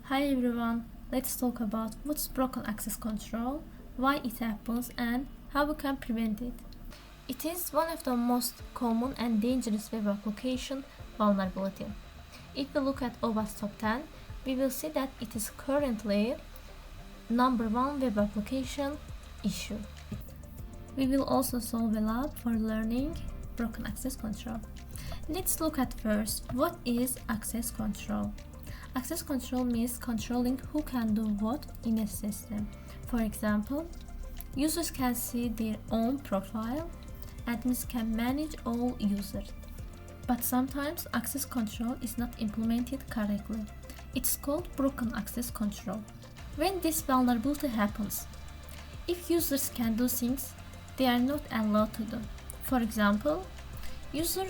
Hi everyone, let's talk about what's broken access control, why it happens, and how we can prevent it. It is one of the most common and dangerous web application vulnerability. If we look at OWASP top 10, we will see that it is currently number one web application issue. We will also solve a lab for learning broken access control. Let's look at first what is access control. Access control means controlling who can do what in a system. For example, users can see their own profile, admins can manage all users. But sometimes access control is not implemented correctly. It's called broken access control. When this vulnerability happens, if users can do things they are not allowed to do. For example, user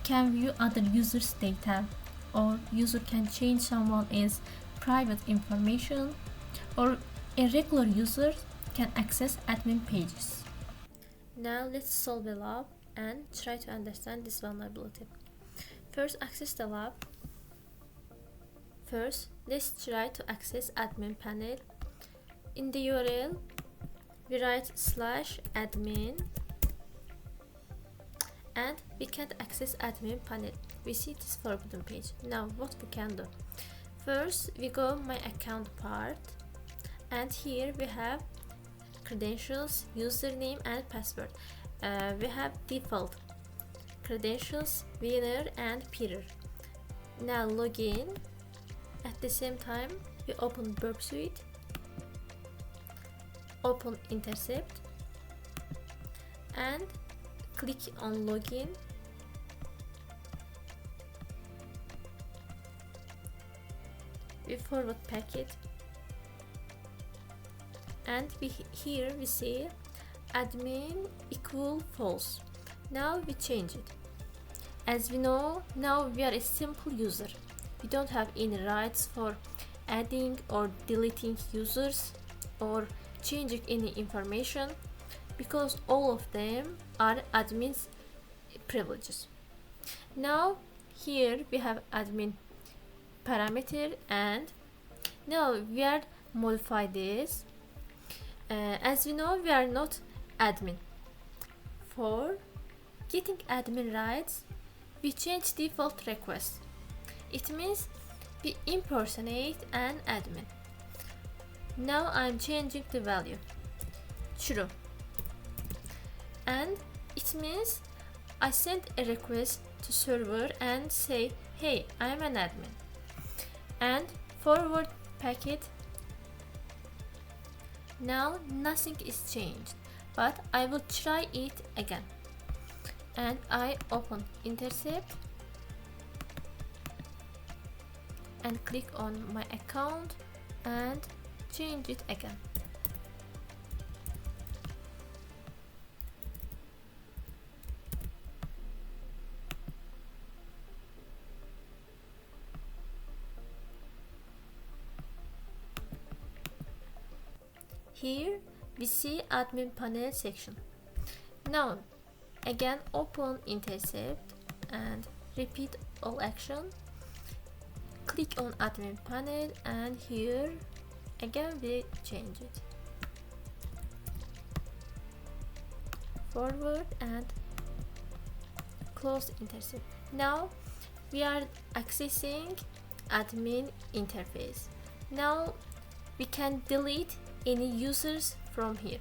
can view other users' data, or user can change someone else's private information, or a regular user can access admin pages. Now let's solve the lab and try to understand this vulnerability. First, access the lab. First, let's try to access admin panel. In the URL, we write /admin and we can't access admin panel. We see this forbidden page. Now what we can do? First, we go my account part, and here we have credentials, username and password. We have default credentials, winner and peer. Now login. At the same time, we open Burp Suite, open intercept and click on login. We forward packet and here we see admin equal false. Now we change it. As we know, now we are a simple user. We don't have any rights for adding or deleting users or changing any information because all of them are admin's privileges. Now here we have admin parameter, and now we are modify this. As we know, we are not admin. For getting admin rights, we change default request. It means we impersonate an admin. Now I'm changing the value true, and it means I send a request to server and say, hey, I'm an admin, and forward packet. Now nothing is changed, but I will try it again, and I open intercept and click on my account and change it again. Here we see admin panel section. Now again open intercept and repeat all action. Click on admin panel and here again we change it. Forward and close intercept. Now we are accessing admin interface. Now we can delete any users from here.